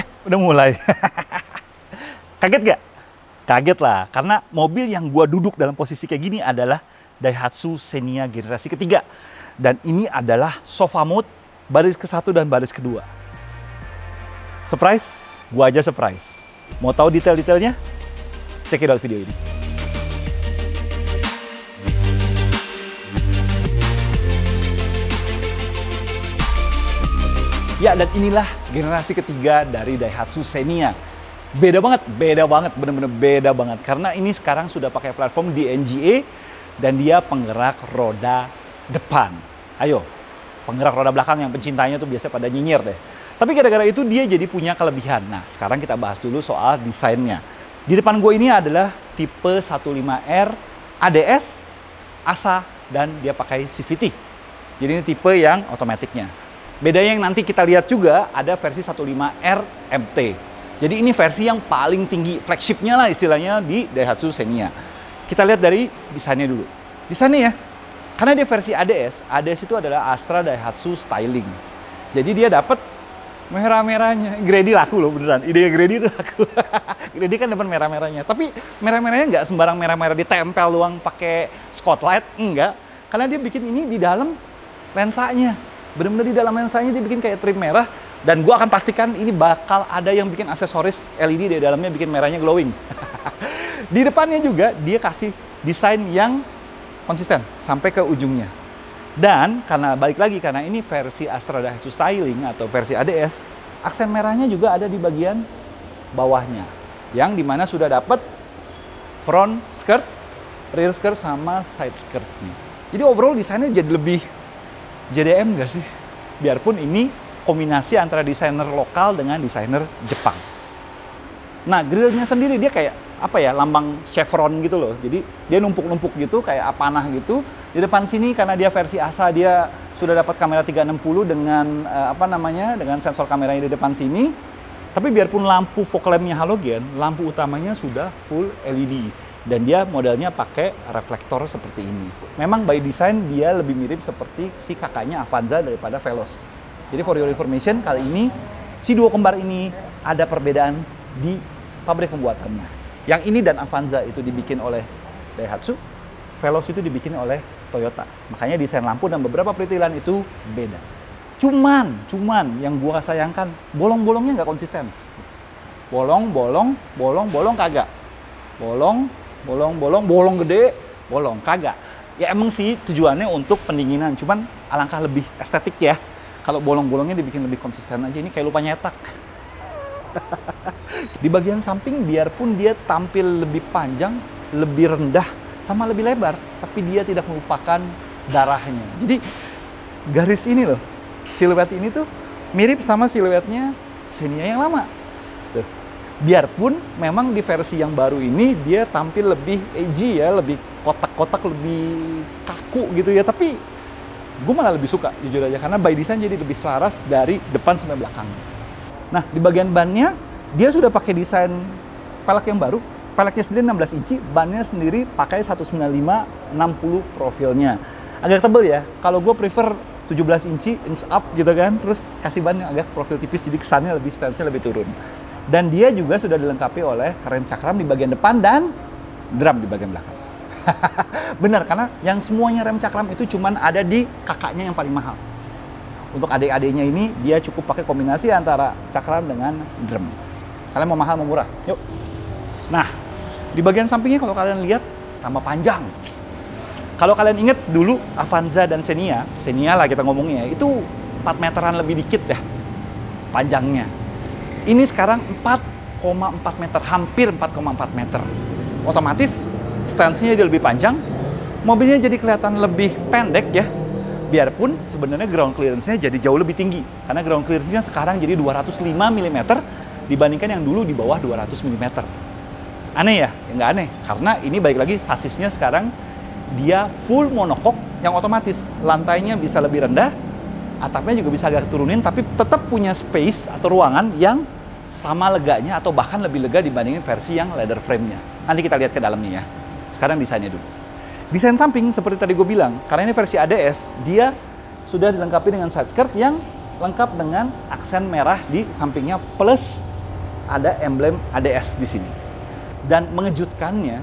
Udah mulai. Kaget gak? Kaget lah, karena mobil yang gua duduk dalam posisi kayak gini adalah Daihatsu Xenia generasi ketiga. Dan ini adalah sofa mode baris ke-1 dan baris kedua. Surprise? Gua aja surprise. Mau tahu detail-detailnya? Check out video ini. Ya, dan inilah generasi ketiga dari Daihatsu Xenia. Beda banget, bener-bener beda banget. Karena ini sekarang sudah pakai platform DNGA dan dia penggerak roda depan. Ayo, penggerak roda belakang yang pencintanya tuh biasa pada nyinyir deh. Tapi gara-gara itu dia jadi punya kelebihan. Nah, sekarang kita bahas dulu soal desainnya. Di depan gue ini adalah tipe 15R ADS, ASA, dan dia pakai CVT. Jadi ini tipe yang otomatiknya. Bedanya yang nanti kita lihat juga ada versi 15R MT. Jadi ini versi yang paling tinggi, flagshipnya lah istilahnya di Daihatsu Xenia. Kita lihat dari desainnya dulu. Desainnya ya, karena dia versi ADS, ADS itu adalah Astra Daihatsu Styling. Jadi dia dapat merah-merahnya. Grady laku loh beneran, ide Grady itu laku. Grady kan dapat merah-merahnya, tapi merah-merahnya nggak sembarang merah-merah ditempel doang pakai spotlight, enggak. Karena dia bikin ini di dalam lensanya. Bener-bener di dalam lensanya dia bikin kayak trim merah. Dan gua akan pastikan ini bakal ada yang bikin aksesoris LED di dalamnya bikin merahnya glowing. Di depannya juga dia kasih desain yang konsisten sampai ke ujungnya. Dan karena balik lagi, karena ini versi Astra Daihatsu Styling atau versi ADS, aksen merahnya juga ada di bagian bawahnya. Yang dimana sudah dapat front skirt, rear skirt, sama side skirtnya. Jadi overall desainnya jadi lebih JDM nggak sih? Biarpun ini kombinasi antara desainer lokal dengan desainer Jepang. Nah, grillnya sendiri dia kayak apa ya, lambang chevron gitu loh. Jadi dia numpuk-numpuk gitu kayak apanah gitu. Di depan sini karena dia versi ASA dia sudah dapat kamera 360 dengan dengan sensor kameranya di depan sini. Tapi biarpun lampu fog lamp-nya halogen, lampu utamanya sudah full LED. Dan dia modelnya pakai reflektor seperti ini. Memang by design dia lebih mirip seperti si kakaknya Avanza daripada Veloz. Jadi for your information, kali ini si duo kembar ini ada perbedaan di pabrik pembuatannya. Yang ini dan Avanza itu dibikin oleh Daihatsu, Veloz itu dibikin oleh Toyota. Makanya desain lampu dan beberapa peritilan itu beda. Cuman yang gua sayangkan, bolong-bolongnya nggak konsisten. Bolong kagak. Bolong gede, bolong kagak. Ya emang sih tujuannya untuk pendinginan, cuman alangkah lebih estetik ya. Kalau bolong-bolongnya dibikin lebih konsisten aja, ini kayak lupa nyetak. Di bagian samping biarpun dia tampil lebih panjang, lebih rendah, sama lebih lebar, tapi dia tidak melupakan darahnya. Jadi garis ini loh, siluet ini tuh mirip sama siluetnya Xenia yang lama. Tuh. Biarpun memang di versi yang baru ini dia tampil lebih edgy ya, lebih kotak-kotak, lebih kaku gitu ya. Tapi gue malah lebih suka jujur aja karena by design jadi lebih selaras dari depan sampai belakang. Nah di bagian bannya dia sudah pakai desain pelek yang baru. Peleknya sendiri 16 inci, bannya sendiri pakai 195/60 profilnya. Agak tebel ya. Kalau gue prefer 17 inci, inch up gitu kan. Terus kasih ban yang agak profil tipis jadi kesannya lebih stance-nya lebih turun. Dan dia juga sudah dilengkapi oleh rem cakram di bagian depan dan drum di bagian belakang. Benar, karena yang semuanya rem cakram itu cuman ada di kakaknya yang paling mahal. Untuk adik-adiknya ini dia cukup pakai kombinasi antara cakram dengan drum. Kalian mau mahal mau murah? Yuk. Nah, di bagian sampingnya kalau kalian lihat tambah panjang. Kalau kalian ingat dulu Avanza dan Xenia lah kita ngomongnya, itu 4 meteran lebih dikit ya panjangnya. Ini sekarang 4,4 meter, hampir 4,4 meter. Otomatis stance-nya jadi lebih panjang, mobilnya jadi kelihatan lebih pendek ya. Biarpun sebenarnya ground clearance-nya jadi jauh lebih tinggi. Karena ground clearance-nya sekarang jadi 205 mm dibandingkan yang dulu di bawah 200 mm. Aneh ya? Ya nggak aneh. Karena ini balik lagi sasisnya sekarang dia full monocoque yang otomatis. Lantainya bisa lebih rendah, atapnya juga bisa agak turunin, tapi tetap punya space atau ruangan yang sama leganya atau bahkan lebih lega dibandingin versi yang leather frame-nya. Nanti kita lihat ke dalamnya ya. Sekarang desainnya dulu. Desain samping seperti tadi gue bilang, karena ini versi ADS, dia sudah dilengkapi dengan side skirt yang lengkap dengan aksen merah di sampingnya plus ada emblem ADS di sini. Dan mengejutkannya,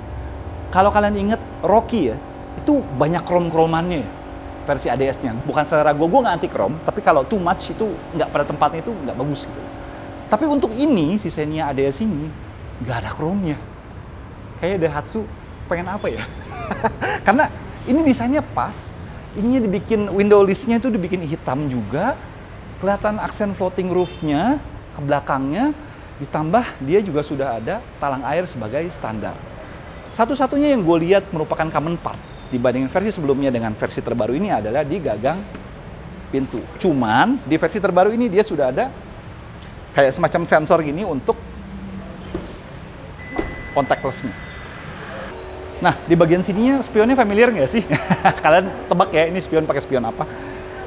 kalau kalian ingat Rocky ya, itu banyak krom-kromannya versi ADS-nya. Bukan selera gue nggak anti krom, tapi kalau too much itu nggak pada tempatnya itu nggak bagus gitu. Tapi untuk ini, si Xenia ADS ini, nggak ada kromnya. Kayak Daihatsu pengen apa ya? Karena ini desainnya pas, ininya dibikin window listnya itu dibikin hitam juga, kelihatan aksen floating roof-nya ke belakangnya, ditambah dia juga sudah ada talang air sebagai standar. Satu-satunya yang gue lihat merupakan common part dibandingin versi sebelumnya dengan versi terbaru ini adalah di gagang pintu. Cuman di versi terbaru ini dia sudah ada kayak semacam sensor gini untuk contactless-nya. Nah, di bagian sininya spionnya familiar nggak sih? Kalian tebak ya, ini spion pakai spion apa?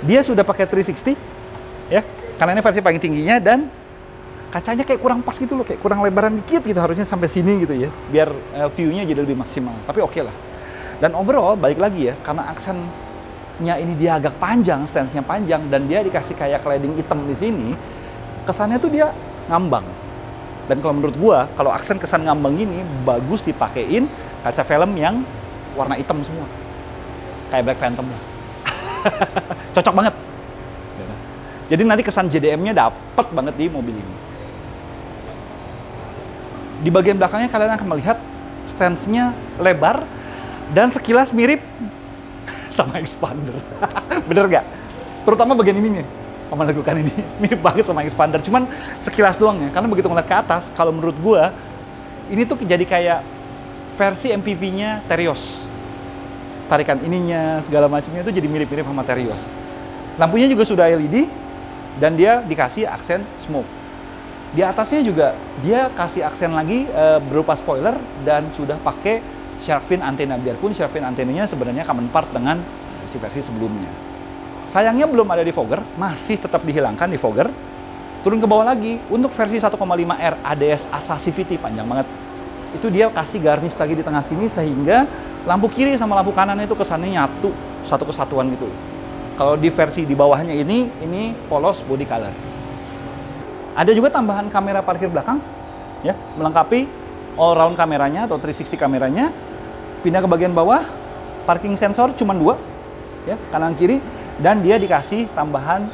Dia sudah pakai 360, ya. Karena ini versi paling tingginya dan kacanya kayak kurang pas gitu loh, kayak kurang lebaran dikit gitu, harusnya sampai sini gitu ya, biar view-nya jadi lebih maksimal. Tapi oke lah. Dan overall, balik lagi ya, karena aksennya ini dia agak panjang, stance-nya panjang, dan dia dikasih kayak cladding hitam di sini, kesannya tuh dia ngambang. Dan kalau menurut gua, kalau aksen kesan ngambang gini, bagus dipakein kaca film yang warna hitam semua. Kayak Black Phantom lah. Cocok banget. Jadi nanti kesan JDM-nya dapet banget di mobil ini. Di bagian belakangnya kalian akan melihat stance-nya lebar dan sekilas mirip sama Expander. Bener nggak? Terutama bagian ininya. Paman lakukan ini mirip banget sama Expander. Cuman sekilas doang ya. Karena begitu ngeliat ke atas, kalau menurut gua ini tuh jadi kayak versi MPV-nya Terios. Tarikan ininya segala macamnya itu jadi mirip-mirip sama Terios. Lampunya juga sudah LED dan dia dikasih aksen smoke. Di atasnya juga dia kasih aksen lagi berupa spoiler dan sudah pakai shark fin antena, biarpun shark fin antenanya sebenarnya common part dengan versi sebelumnya. Sayangnya belum ada di Fogger, masih tetap dihilangkan di Fogger. Turun ke bawah lagi, untuk versi 1,5R ADS Asasivity, panjang banget. Itu dia kasih garnish lagi di tengah sini sehingga lampu kiri sama lampu kanan itu kesannya nyatu, satu kesatuan gitu. Kalau di versi di bawahnya ini polos body color. Ada juga tambahan kamera parkir belakang, ya, melengkapi all round kameranya atau 360 kameranya. Pindah ke bagian bawah, parking sensor cuma 2, ya, kanan kiri, dan dia dikasih tambahan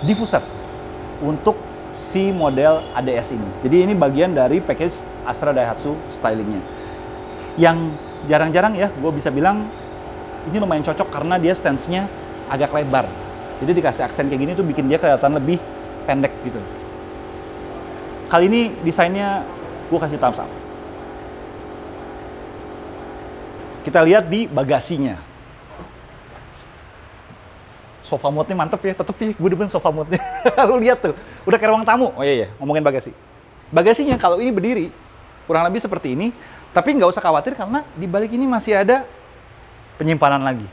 diffuser untuk si model ADS ini. Jadi ini bagian dari package Astra Daihatsu stylingnya. Yang jarang-jarang ya, gue bisa bilang ini lumayan cocok karena dia stance-nya agak lebar. Jadi dikasih aksen kayak gini tuh bikin dia kelihatan lebih pendek gitu. Kali ini desainnya gue kasih thumbs up. Kita lihat di bagasinya. Sofa mode-nya mantep ya, tetep ya, gue demen sofa mode-nya. Lu lihat tuh, udah kayak ruang tamu. Oh iya, ngomongin bagasi. Bagasinya kalau ini berdiri, kurang lebih seperti ini. Tapi nggak usah khawatir karena di balik ini masih ada penyimpanan lagi.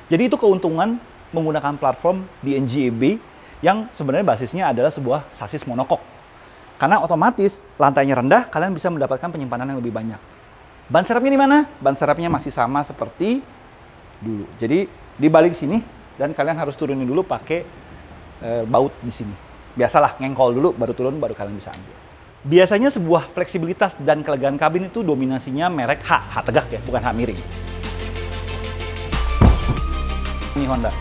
Jadi itu keuntungan menggunakan platform di NGEB yang sebenarnya basisnya adalah sebuah sasis monokok. Karena otomatis lantainya rendah, kalian bisa mendapatkan penyimpanan yang lebih banyak. Ban serepnya di mana? Ban serepnya masih sama seperti dulu. Jadi di balik sini dan kalian harus turunin dulu pakai baut di sini. Biasalah ngengkol dulu baru turun baru kalian bisa ambil. Biasanya sebuah fleksibilitas dan kelegaan kabin itu dominasinya merek H tegak ya, bukan H miring. Ini Honda.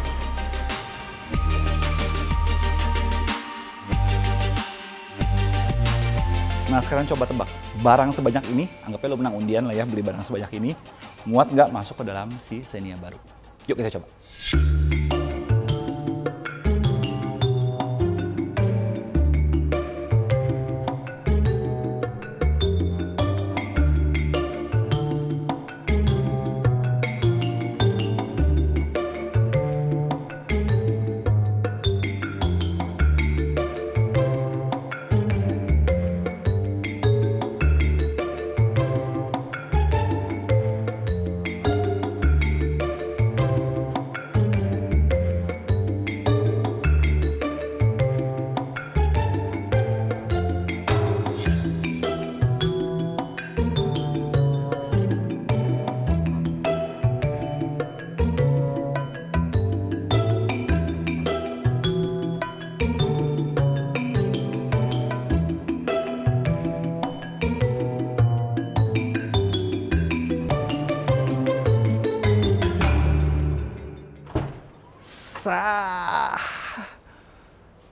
Nah sekarang coba tebak, barang sebanyak ini, anggapnya lo menang undian lah ya, beli barang sebanyak ini, muat nggak masuk ke dalam si Xenia baru? Yuk kita coba. Sah.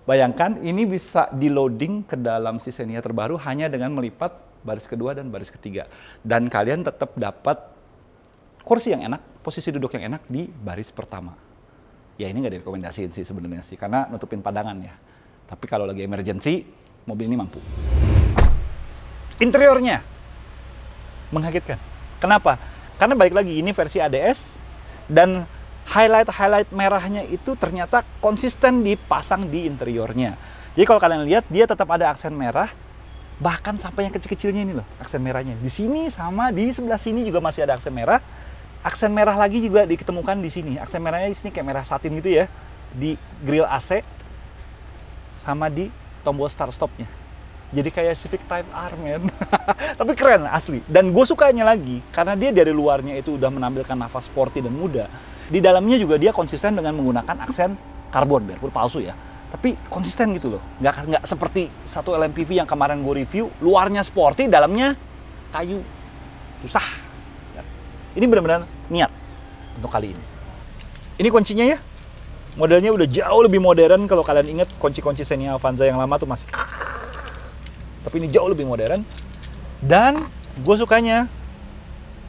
Bayangkan ini bisa di loading ke dalam si Xenia terbaru hanya dengan melipat baris kedua dan baris ketiga. Dan kalian tetap dapat kursi yang enak, posisi duduk yang enak di baris pertama. Ya ini nggak direkomendasiin sih sebenarnya sih, karena nutupin pandangan ya. Tapi kalau lagi emergency, mobil ini mampu. Interiornya mengagetkan. Kenapa? Karena balik lagi ini versi ADS dan highlight merahnya itu ternyata konsisten dipasang di interiornya. Jadi kalau kalian lihat dia tetap ada aksen merah, bahkan sampai yang kecil-kecilnya ini loh aksen merahnya. Di sini sama di sebelah sini juga masih ada aksen merah. Aksen merah lagi juga diketemukan di sini. Aksen merahnya di sini kayak merah satin gitu ya, di grill AC sama di tombol start stopnya. Jadi kayak Civic Type R, men. Tapi keren, asli. Dan gue sukanya lagi, karena dia dari luarnya itu udah menampilkan nafas sporty dan muda. Di dalamnya juga dia konsisten dengan menggunakan aksen karbon, biarpun palsu ya. Tapi konsisten gitu loh. Nggak seperti satu LMPV yang kemarin gue review, luarnya sporty, dalamnya kayu. Susah. Ini benar-benar niat untuk kali ini. Ini kuncinya ya. Modelnya udah jauh lebih modern. Kalau kalian ingat kunci-kunci Xenia Avanza yang lama tuh masih... Tapi ini jauh lebih modern. Dan gue sukanya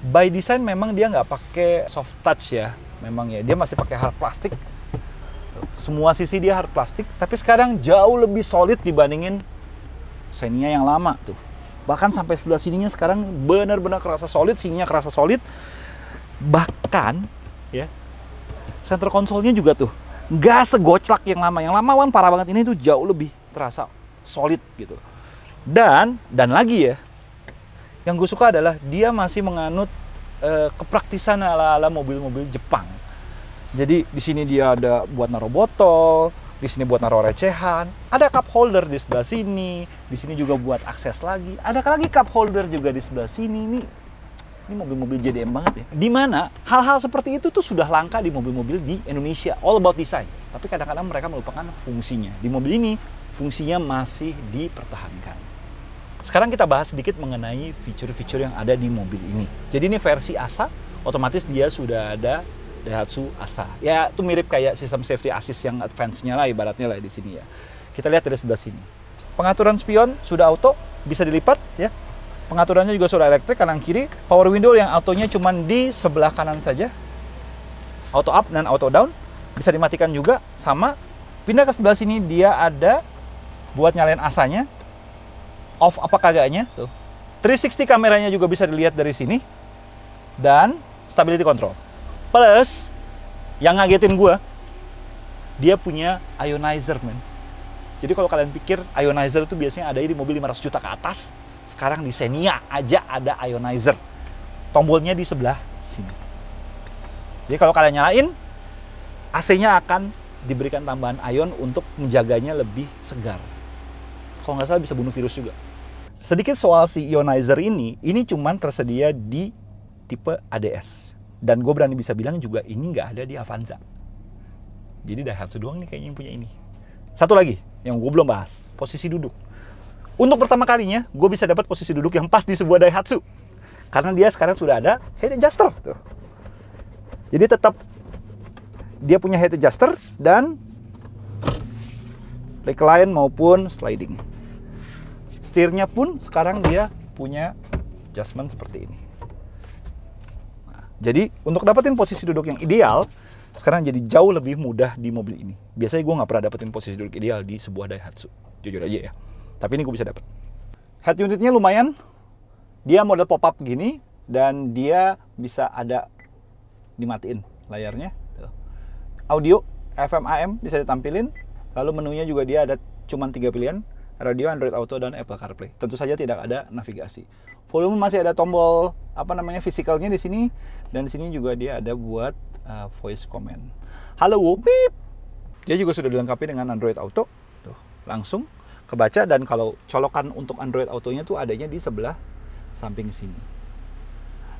by design memang dia nggak pakai soft touch ya. Memang ya dia masih pakai hard plastik. Semua sisi dia hard plastik. Tapi sekarang jauh lebih solid dibandingin Xenia yang lama tuh. Bahkan sampai sebelah sininya sekarang benar-benar kerasa solid. Sininya kerasa solid. Bahkan ya center konsolnya juga tuh nggak segoclak yang lama. Yang lama kan parah banget, ini tuh jauh lebih terasa solid gitu. Dan lagi ya, yang gue suka adalah dia masih menganut kepraktisan ala-ala mobil-mobil Jepang. Jadi di sini dia ada buat naruh botol, di sini buat naruh recehan, ada cup holder di sebelah sini, di sini juga buat akses lagi, ada lagi cup holder juga di sebelah sini. Ini mobil-mobil JDM banget ya. Dimana hal-hal seperti itu tuh sudah langka di mobil-mobil di Indonesia, all about design. Tapi kadang-kadang mereka melupakan fungsinya. Di mobil ini fungsinya masih dipertahankan. Sekarang kita bahas sedikit mengenai fitur-fitur yang ada di mobil ini. Jadi ini versi ASA, otomatis dia sudah ada Daihatsu ASA. Ya, itu mirip kayak sistem safety assist yang advance-nya lah ibaratnya lah di sini ya. Kita lihat dari sebelah sini. Pengaturan spion sudah auto, bisa dilipat ya. Pengaturannya juga sudah elektrik kanan kiri. Power window yang autonya cuma di sebelah kanan saja. Auto up dan auto down bisa dimatikan juga sama. Pindah ke sebelah sini dia ada buat nyalain ASA-nya. Off apa kagaknya tuh. 360 kameranya juga bisa dilihat dari sini. Dan stability control. Plus yang ngagetin gua, dia punya ionizer, men. Jadi kalau kalian pikir ionizer itu biasanya ada di mobil 500 juta ke atas, sekarang di Xenia aja ada ionizer. Tombolnya di sebelah sini. Jadi kalau kalian nyalain, AC-nya akan diberikan tambahan ion untuk menjaganya lebih segar. Kalau nggak salah bisa bunuh virus juga. Sedikit soal si ionizer ini cuman tersedia di tipe ADS. Dan gue berani bisa bilang juga ini nggak ada di Avanza. Jadi Daihatsu doang nih kayaknya yang punya ini. Satu lagi yang gue belum bahas, posisi duduk. Untuk pertama kalinya gue bisa dapat posisi duduk yang pas di sebuah Daihatsu. Karena dia sekarang sudah ada head adjuster. Tuh. Jadi tetap dia punya head adjuster dan recline maupun sliding. Setirnya pun sekarang dia punya adjustment seperti ini. Nah, jadi untuk dapetin posisi duduk yang ideal, sekarang jadi jauh lebih mudah di mobil ini. Biasanya gue nggak pernah dapetin posisi duduk ideal di sebuah Daihatsu, jujur aja ya. Tapi ini gue bisa dapet. Head unitnya lumayan, dia model pop-up gini, dan dia bisa ada dimatiin layarnya. Audio, FM, AM bisa ditampilin, lalu menunya juga dia ada cuma 3 pilihan, radio, Android Auto, dan Apple CarPlay. Tentu saja tidak ada navigasi. Volume masih ada tombol fisikalnya di sini, dan di sini juga dia ada buat voice command. Halo, beep. Dia juga sudah dilengkapi dengan Android Auto. Tuh, langsung kebaca, dan kalau colokan untuk Android Autonya tuh adanya di sebelah samping sini.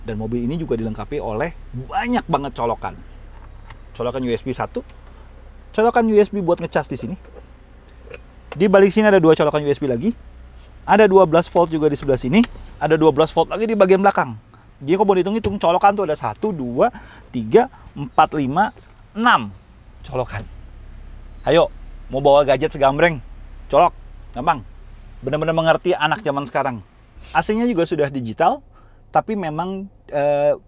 Dan mobil ini juga dilengkapi oleh banyak banget colokan. Colokan USB 1, colokan USB buat ngecas di sini. Di balik sini ada 2 colokan USB lagi. Ada 12 volt juga di sebelah sini. Ada 12 volt lagi di bagian belakang. Jadi kalau mau dihitung-hitung, colokan tuh ada 1, 2, 3, 4, 5, 6 colokan. Ayo, mau bawa gadget segambreng, colok, gampang. Benar-benar mengerti anak zaman sekarang. AC-nya juga sudah digital, tapi memang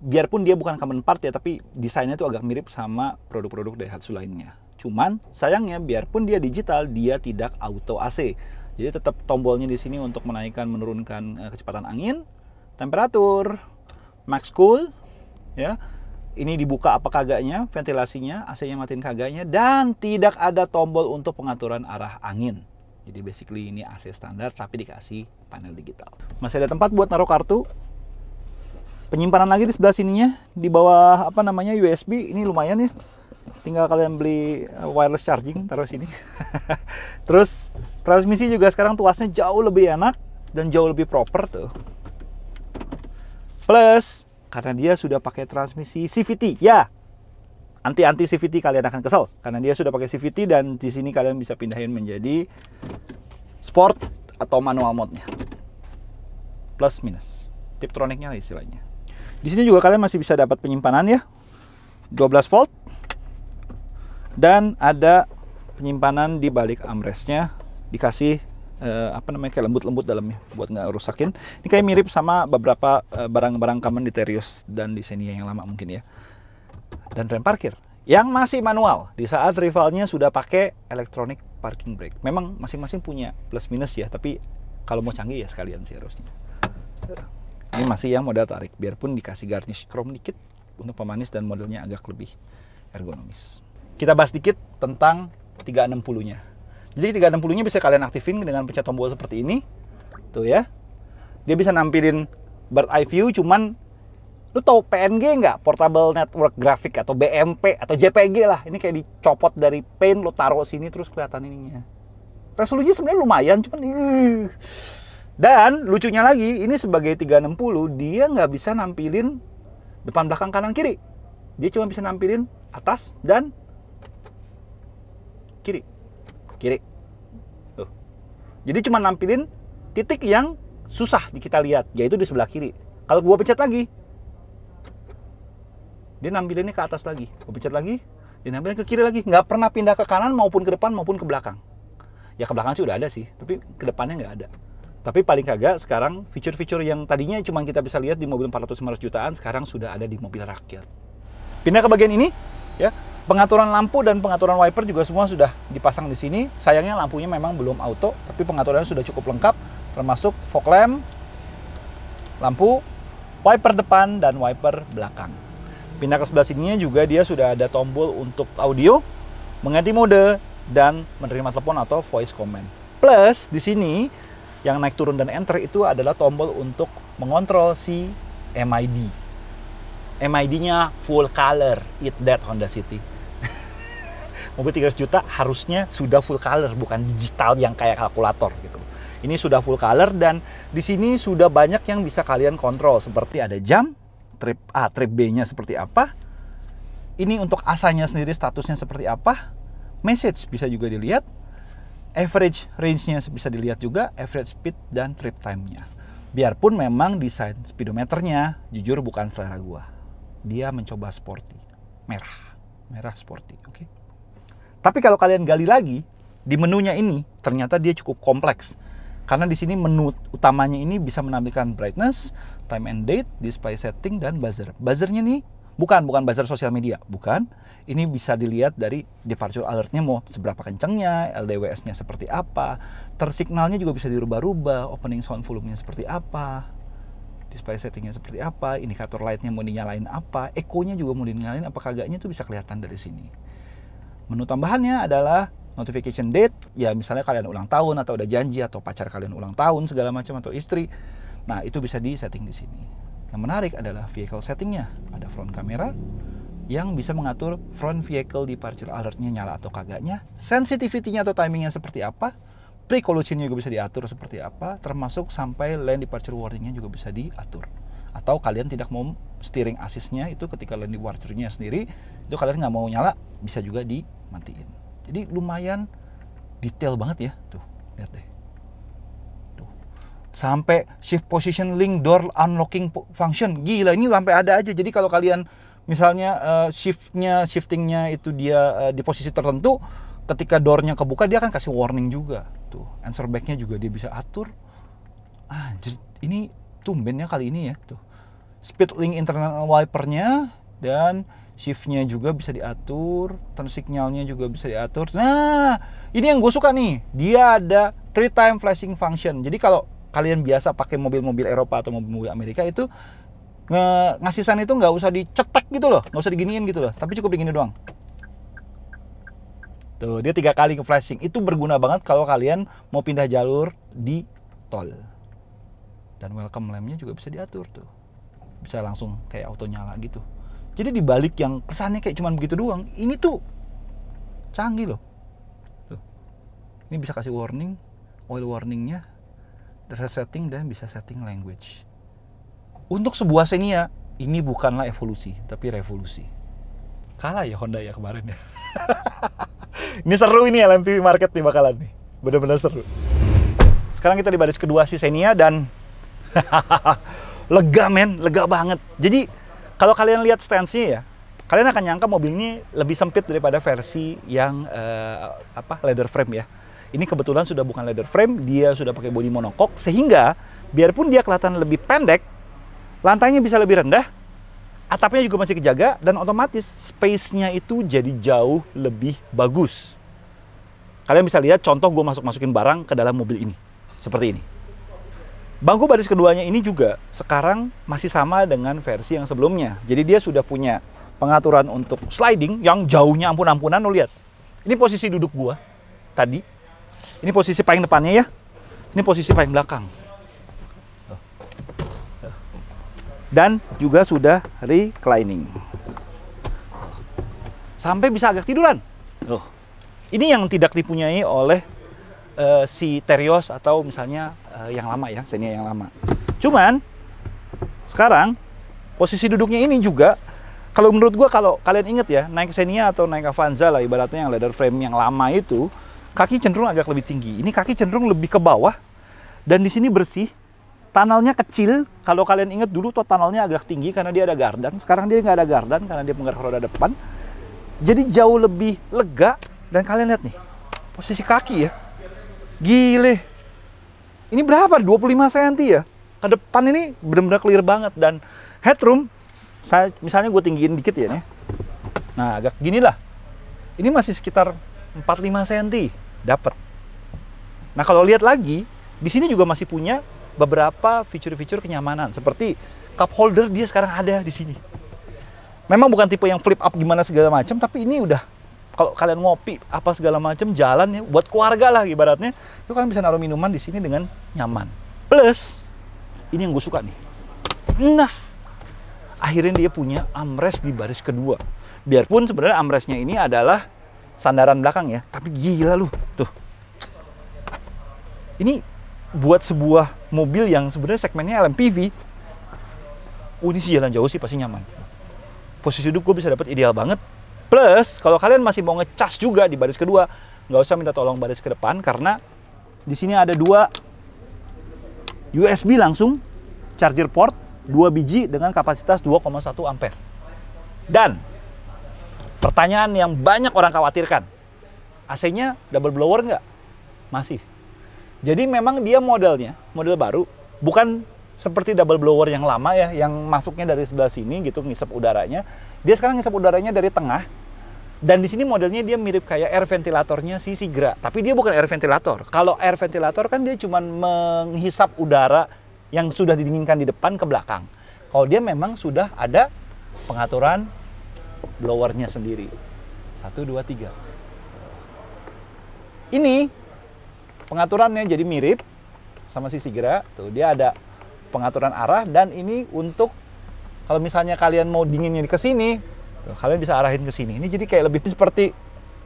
biarpun dia bukan common part ya, tapi desainnya itu agak mirip sama produk-produk Daihatsu lainnya. Cuman sayangnya biarpun dia digital, dia tidak auto AC. Jadi tetap tombolnya di sini untuk menaikkan, menurunkan kecepatan angin, temperatur, max cool, ya. Ini dibuka apa kagaknya, ventilasinya, AC-nya matiin kagaknya, dan tidak ada tombol untuk pengaturan arah angin. Jadi basically ini AC standar tapi dikasih panel digital. Masih ada tempat buat naruh kartu. Penyimpanan lagi di sebelah sininya, di bawah apa namanya USB, ini lumayan ya. Tinggal kalian beli wireless charging, taruh sini. Terus transmisi juga sekarang tuasnya jauh lebih enak dan jauh lebih proper tuh. Plus karena dia sudah pakai transmisi CVT, ya. Anti CVT kalian akan kesel karena dia sudah pakai CVT dan di sini kalian bisa pindahin menjadi sport atau manual mode-nya. Plus minus. Tiptroniknya lah istilahnya. Di sini juga kalian masih bisa dapat penyimpanan ya. 12 volt. Dan ada penyimpanan di balik armrestnya, dikasih apa namanya kayak lembut-lembut dalamnya buat nggak rusakin. Ini kayak mirip sama beberapa barang-barang common di Terios dan di Xenia yang lama mungkin ya. Dan rem parkir yang masih manual di saat rivalnya sudah pakai electronic parking brake. Memang masing-masing punya plus minus ya, tapi kalau mau canggih ya sekalian sih harusnya. Ini masih yang model tarik, biarpun dikasih garnish chrome dikit untuk pemanis dan modelnya agak lebih ergonomis. Kita bahas dikit tentang 360-nya. Jadi 360-nya bisa kalian aktifin dengan pencet tombol seperti ini. Tuh ya. Dia bisa nampilin bird eye view, cuman lu tahu PNG nggak? Portable Network Graphic atau BMP atau JPG lah. Ini kayak dicopot dari paint, lu taruh sini terus kelihatan ininya. Resolusinya sebenarnya lumayan, cuman dan lucunya lagi, ini sebagai 360 dia nggak bisa nampilin depan, belakang, kanan, kiri. Dia cuma bisa nampilin atas dan kiri. Tuh. Jadi cuma nampilin titik yang susah kita lihat, yaitu di sebelah kiri. Kalau gua pencet lagi, dia nampilinnya ke atas lagi. Gua pencet lagi, dia nampilin ke kiri lagi. Nggak pernah pindah ke kanan maupun ke depan maupun ke belakang. Ya ke belakang sih udah ada sih, tapi ke depannya nggak ada. Tapi paling kagak sekarang fitur-fitur yang tadinya cuma kita bisa lihat di mobil 400-500 jutaan, sekarang sudah ada di mobil rakyat. Pindah ke bagian ini, ya. Pengaturan lampu dan pengaturan wiper juga semua sudah dipasang di sini. Sayangnya lampunya memang belum auto, tapi pengaturannya sudah cukup lengkap, termasuk fog lamp, lampu, wiper depan, dan wiper belakang. Pindah ke sebelah sininya juga dia sudah ada tombol untuk audio, mengganti mode, dan menerima telepon atau voice command. Plus, di sini yang naik turun dan enter itu adalah tombol untuk mengontrol si MID. MID-nya full color, Eat That Honda City. Mobil 300 juta harusnya sudah full color, bukan digital yang kayak kalkulator gitu. Ini sudah full color dan di sini sudah banyak yang bisa kalian kontrol, seperti ada jam, trip A, trip B-nya seperti apa. Ini untuk asanya sendiri statusnya seperti apa. Message bisa juga dilihat. Average range-nya bisa dilihat juga, average speed dan trip time-nya. Biarpun memang desain speedometernya jujur bukan selera gua. Dia mencoba sporty, merah sporty, oke. Tapi kalau kalian gali lagi di menunya ini, ternyata dia cukup kompleks. Karena di sini menu utamanya ini bisa menampilkan brightness, time and date, display setting, dan buzzer. Buzzernya nih bukan buzzer sosial media, bukan. Ini bisa dilihat dari departure alertnya mau seberapa kencangnya, LDWS-nya seperti apa, tersignalnya juga bisa dirubah-rubah, opening sound volume-nya seperti apa, display settingnya seperti apa, indikator light-nya mau dinyalain apa, echo-nya juga mau dinyalain apa kagaknya itu bisa kelihatan dari sini. Menu tambahannya adalah notification date, ya misalnya kalian ulang tahun atau udah janji atau pacar kalian ulang tahun segala macam atau istri. Nah, itu bisa di setting di sini. Yang menarik adalah vehicle settingnya. Ada front kamera yang bisa mengatur front vehicle departure alertnya nyala atau kagaknya, sensitivity-nya atau timingnya seperti apa, pre-collision-nya juga bisa diatur seperti apa, termasuk sampai lane departure warning-nya juga bisa diatur. Atau kalian tidak mau steering assist-nya itu ketika lane departure-nya sendiri, itu kalian nggak mau nyala, bisa juga dimatiin. Jadi lumayan detail banget ya, tuh lihat deh. Tuh. Sampai shift position link door unlocking function, gila ini sampai ada aja. Jadi kalau kalian misalnya shiftingnya itu dia di posisi tertentu, ketika door-nya kebuka dia akan kasih warning juga. Tuh, answer back-nya juga dia bisa atur. Anjir, ini tumbennya kali ini ya. Tuh, speed link internal wiper-nya dan shift-nya juga bisa diatur, turn signal-nya juga bisa diatur. Nah, ini yang gue suka nih. Dia ada 3-time flashing function. Jadi kalau kalian biasa pakai mobil-mobil Eropa atau mobil-mobil Amerika itu ngasih sign itu nggak usah dicetek gitu loh, nggak usah diginiin gitu loh, tapi cukup digini doang. Tuh, dia 3 kali ke flashing. Itu berguna banget kalau kalian mau pindah jalur di tol. Dan welcome lamp-nya juga bisa diatur tuh. Bisa langsung kayak auto nyala gitu. Jadi dibalik yang kesannya kayak cuman begitu doang, ini tuh canggih loh. Tuh. Ini bisa kasih warning, oil warningnya, setting dan bisa setting language. Untuk sebuah Xenia, ini bukanlah evolusi, tapi revolusi. Kalah ya Honda ya kemarin ya. Ini seru ini LMPV market nih bakalan nih. Bener-bener seru. Sekarang kita di baris kedua si Xenia dan lega men, lega banget. Jadi kalau kalian lihat stance-nya ya, kalian akan nyangka mobil ini lebih sempit daripada versi yang leather frame ya. Ini kebetulan sudah bukan leather frame, dia sudah pakai bodi monocoque sehingga biarpun dia kelihatan lebih pendek, lantainya bisa lebih rendah, atapnya juga masih kejaga, dan otomatis space-nya itu jadi jauh lebih bagus. Kalian bisa lihat contoh gue masukin barang ke dalam mobil ini. Seperti ini. Bangku baris keduanya ini juga sekarang masih sama dengan versi yang sebelumnya. Jadi dia sudah punya pengaturan untuk sliding yang jauhnya ampun-ampunan, lo lihat. Ini posisi duduk gua tadi. Ini posisi paling depannya ya. Ini posisi paling belakang. Dan juga sudah reclining. Sampai bisa agak tiduran. Ini yang tidak dipunyai oleh si Terios atau misalnya yang lama ya, Xenia yang lama. Cuman sekarang posisi duduknya ini juga, kalau menurut gua, kalau kalian inget ya, naik Xenia atau naik Avanza lah ibaratnya yang leather frame yang lama itu, kaki cenderung agak lebih tinggi. Ini kaki cenderung lebih ke bawah dan di sini bersih. Tunnelnya kecil. Kalau kalian ingat dulu tuh tunnelnya agak tinggi karena dia ada gardan. Sekarang dia nggak ada gardan karena dia penggerak roda depan. Jadi jauh lebih lega. Dan kalian lihat nih, posisi kaki ya. Gile. Ini berapa? 25 cm ya. Ke depan ini benar-benar clear banget. Dan headroom, misalnya gue tinggiin dikit ya nih. Nah, agak gini lah. Ini masih sekitar 45 cm. Dapat. Nah, kalau lihat lagi, di sini juga masih punya beberapa fitur-fitur kenyamanan seperti cup holder, dia sekarang ada di sini. Memang bukan tipe yang flip up gimana segala macam, tapi ini udah kalau kalian ngopi apa segala macam jalan ya buat keluarga lah ibaratnya, itu kalian bisa naruh minuman di sini dengan nyaman. Plus ini yang gue suka nih. Nah, akhirnya dia punya armrest di baris kedua. Biarpun sebenarnya armrestnya ini adalah sandaran belakang ya, tapi gila lu tuh. Ini buat sebuah mobil yang sebenarnya segmennya LMPV, ini sih jalan jauh sih pasti nyaman. Posisi duduk gue bisa dapat ideal banget. Plus kalau kalian masih mau ngecas juga di baris kedua, nggak usah minta tolong baris ke depan karena di sini ada 2 USB langsung charger port, 2 biji dengan kapasitas 2,1 ampere. Dan pertanyaan yang banyak orang khawatirkan, AC-nya double blower nggak? Masih. Jadi memang dia model baru, bukan seperti double blower yang lama ya, yang masuknya dari sebelah sini gitu, ngisep udaranya. Dia sekarang ngisep udaranya dari tengah. Dan di sini modelnya dia mirip kayak air ventilatornya si Sigra, tapi dia bukan air ventilator. Kalau air ventilator kan dia cuma menghisap udara yang sudah didinginkan di depan ke belakang. Kalau dia memang sudah ada pengaturan blowernya sendiri. 1, 2, 3. Ini pengaturannya jadi mirip sama si Sigra. Tuh, dia ada pengaturan arah dan ini untuk kalau misalnya kalian mau dinginnya ke sini, tuh, kalian bisa arahin ke sini. Ini jadi kayak lebih seperti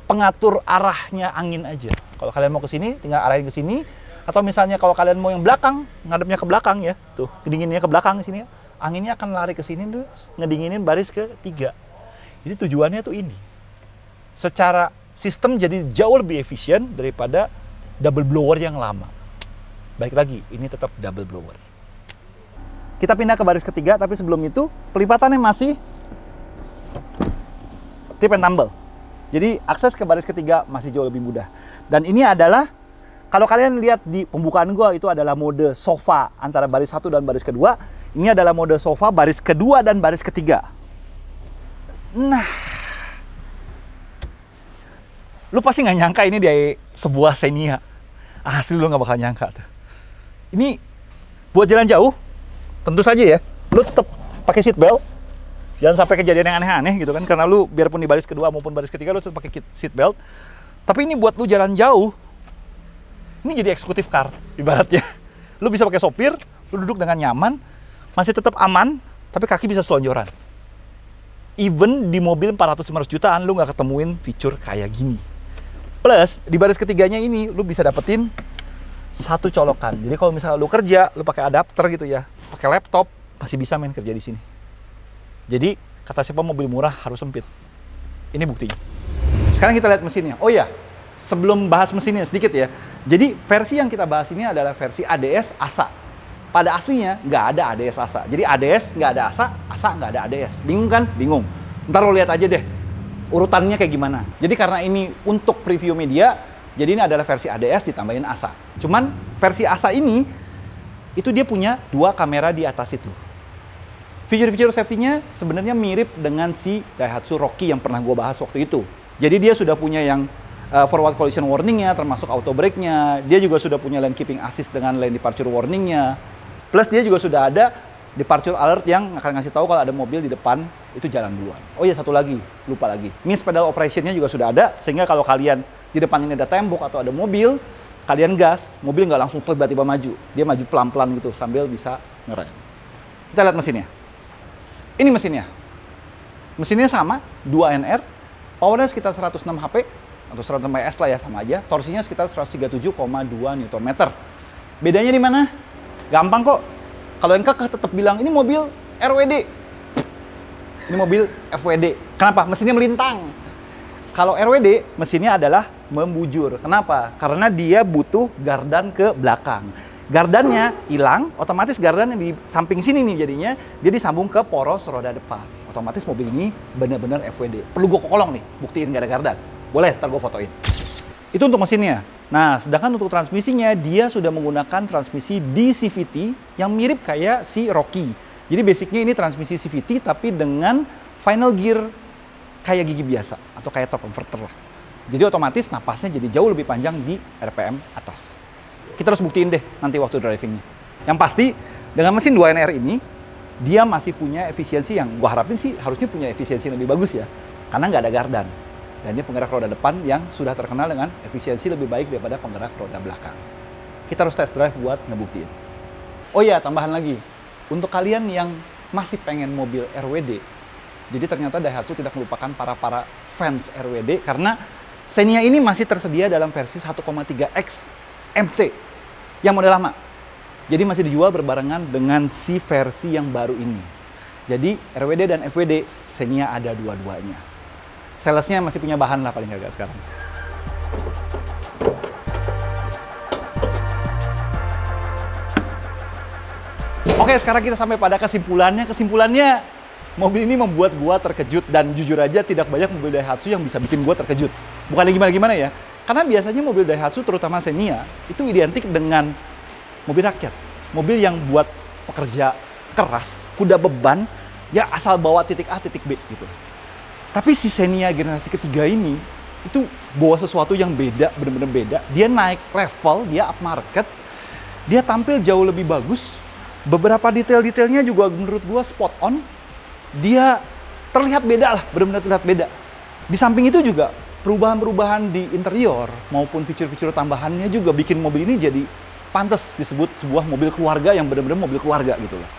pengatur arahnya angin aja. Kalau kalian mau ke sini, tinggal arahin ke sini. Atau misalnya kalau kalian mau yang belakang, ngadepnya ke belakang ya, tuh, dinginnya ke belakang di sini, anginnya akan lari ke sini tuh, ngedinginin baris ke-3. Jadi tujuannya tuh ini. Secara sistem jadi jauh lebih efisien daripada double blower yang lama. Baik lagi, ini tetap double blower. Kita pindah ke baris ketiga, tapi sebelum itu pelipatannya masih tip and tumble. Jadi akses ke baris ketiga masih jauh lebih mudah. Dan ini adalah, kalau kalian lihat di pembukaan gua, itu adalah mode sofa antara baris 1 dan baris kedua. Ini adalah mode sofa baris kedua dan baris ketiga. Nah, lu pasti nggak nyangka ini dari sebuah Xenia. Asli lu nggak bakal nyangka tuh. Ini buat jalan jauh, tentu saja ya, lu tetap pakai seat belt. Jangan sampai kejadian yang aneh-aneh gitu kan, karena lu biarpun di baris kedua maupun baris ketiga lu tetap pakai seat belt. Tapi ini buat lu jalan jauh, ini jadi eksekutif car ibaratnya. Lu bisa pakai sopir, lu duduk dengan nyaman, masih tetap aman, tapi kaki bisa selonjoran. Even di mobil 400-500 jutaan lu nggak ketemuin fitur kayak gini. Plus di baris ketiganya ini lu bisa dapetin satu colokan. Jadi kalau misalnya lu kerja, lu pakai adapter gitu ya, pakai laptop, masih bisa main kerja di sini. Jadi, kata siapa mobil murah harus sempit. Ini buktinya. Sekarang kita lihat mesinnya. Oh ya, sebelum bahas mesinnya sedikit ya. Jadi, versi yang kita bahas ini adalah versi ADS ASA. Pada aslinya, nggak ada ADS ASA. Jadi, ADS nggak ada ASA, ASA nggak ada ADS. Bingung kan? Bingung. Ntar lo lihat aja deh, urutannya kayak gimana. Jadi, karena ini untuk preview media, jadi ini adalah versi ADS ditambahin ASA. Cuman, versi ASA ini, itu dia punya 2 kamera di atas itu. Fitur-fitur safety-nya sebenarnya mirip dengan si Daihatsu Rocky yang pernah gue bahas waktu itu. Jadi dia sudah punya yang forward collision warning-nya, termasuk auto brake-nya. Dia juga sudah punya lane keeping assist dengan lane departure warning-nya. Plus dia juga sudah ada departure alert yang akan ngasih tahu kalau ada mobil di depan itu jalan duluan. Oh iya, satu lagi, lupa lagi. Means pedal operation-nya juga sudah ada, sehingga kalau kalian di depan ini ada tembok atau ada mobil, kalian gas, mobil nggak langsung tiba-tiba maju. Dia maju pelan-pelan gitu sambil bisa ngerem. Kita lihat mesinnya. Ini mesinnya. Mesinnya sama, 2NR. Powernya sekitar 106 HP atau 106 PS lah ya, sama aja. Torsinya sekitar 137,2 Nm. Bedanya di mana? Gampang kok. Kalau yang kekeh tetap bilang ini mobil RWD. Ini mobil FWD. Kenapa? Mesinnya melintang. Kalau RWD, mesinnya adalah membujur. Kenapa? Karena dia butuh gardan ke belakang. Gardannya hilang, otomatis gardan yang di samping sini nih jadinya, dia disambung ke poros roda depan. Otomatis mobil ini benar-benar FWD. Perlu gue kolong nih, buktiin gak ada gardan. Boleh, ntar gue fotoin. Itu untuk mesinnya. Nah, sedangkan untuk transmisinya, dia sudah menggunakan transmisi DCVT yang mirip kayak si Rocky. Jadi basicnya ini transmisi CVT tapi dengan final gear kayak gigi biasa atau kayak torque converter lah. Jadi otomatis napasnya jadi jauh lebih panjang di RPM atas. Kita harus buktiin deh nanti waktu drivingnya. Yang pasti dengan mesin 2NR ini dia masih punya efisiensi yang gua harapin sih harusnya punya efisiensi yang lebih bagus ya, karena nggak ada gardan dan dia penggerak roda depan yang sudah terkenal dengan efisiensi lebih baik daripada penggerak roda belakang. Kita harus test drive buat ngebuktiin. Oh iya, tambahan lagi untuk kalian yang masih pengen mobil RWD, jadi ternyata Daihatsu tidak melupakan para fans RWD karena Xenia ini masih tersedia dalam versi 1,3X MT yang model lama. Jadi masih dijual berbarengan dengan si versi yang baru ini. Jadi RWD dan FWD, Xenia ada dua-duanya. Salesnya masih punya bahan lah paling agak sekarang. Oke, sekarang kita sampai pada kesimpulannya. Kesimpulannya, mobil ini membuat gua terkejut dan jujur aja tidak banyak mobil Daihatsu yang bisa bikin gua terkejut. Bukannya gimana-gimana ya. Karena biasanya mobil Daihatsu, terutama Xenia, itu identik dengan mobil rakyat. Mobil yang buat pekerja keras, kuda beban, ya asal bawa titik A, titik B gitu. Tapi si Xenia generasi ketiga ini, itu bawa sesuatu yang beda, bener-bener beda. Dia naik level, dia up market, dia tampil jauh lebih bagus. Beberapa detail-detailnya juga menurut gua spot on. Dia terlihat beda lah, bener-bener terlihat beda. Di samping itu juga, perubahan-perubahan di interior maupun fitur-fitur tambahannya juga bikin mobil ini jadi pantas disebut sebuah mobil keluarga yang benar-benar mobil keluarga gitu loh.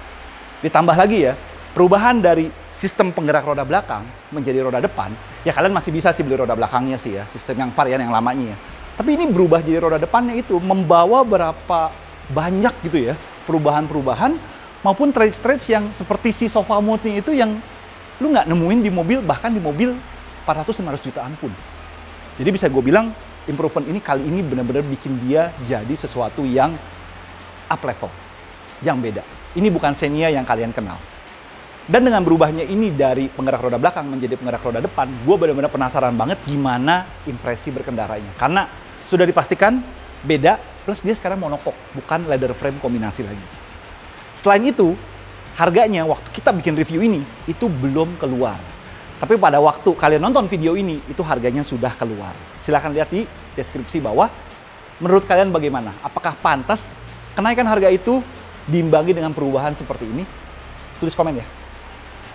Ditambah lagi ya, perubahan dari sistem penggerak roda belakang menjadi roda depan, ya kalian masih bisa sih beli roda belakangnya sih ya, sistem yang varian yang lamanya ya. Tapi ini berubah jadi roda depannya itu membawa berapa banyak gitu ya, perubahan-perubahan maupun traits yang seperti si sofa mode itu yang lu nggak nemuin di mobil, bahkan di mobil 400-500 jutaan pun. Jadi bisa gue bilang improvement ini kali ini benar-benar bikin dia jadi sesuatu yang up level, yang beda. Ini bukan Xenia yang kalian kenal. Dan dengan berubahnya ini dari penggerak roda belakang menjadi penggerak roda depan, gue benar-benar penasaran banget gimana impresi berkendaranya. Karena sudah dipastikan beda, plus dia sekarang monokok, bukan leather frame kombinasi lagi. Selain itu, harganya waktu kita bikin review ini, itu belum keluar. Tapi pada waktu kalian nonton video ini, itu harganya sudah keluar. Silahkan lihat di deskripsi bawah. Menurut kalian bagaimana? Apakah pantas kenaikan harga itu diimbangi dengan perubahan seperti ini? Tulis komen ya.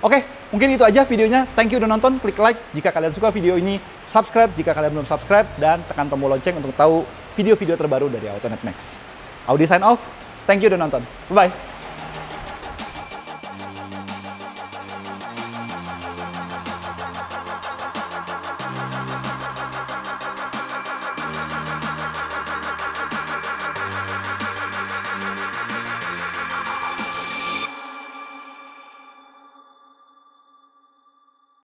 Oke, mungkin itu aja videonya. Thank you udah nonton. Klik like jika kalian suka video ini. Subscribe jika kalian belum subscribe. Dan tekan tombol lonceng untuk tahu video-video terbaru dari Autonet Max. Audi sign off. Thank you udah nonton. Bye-bye.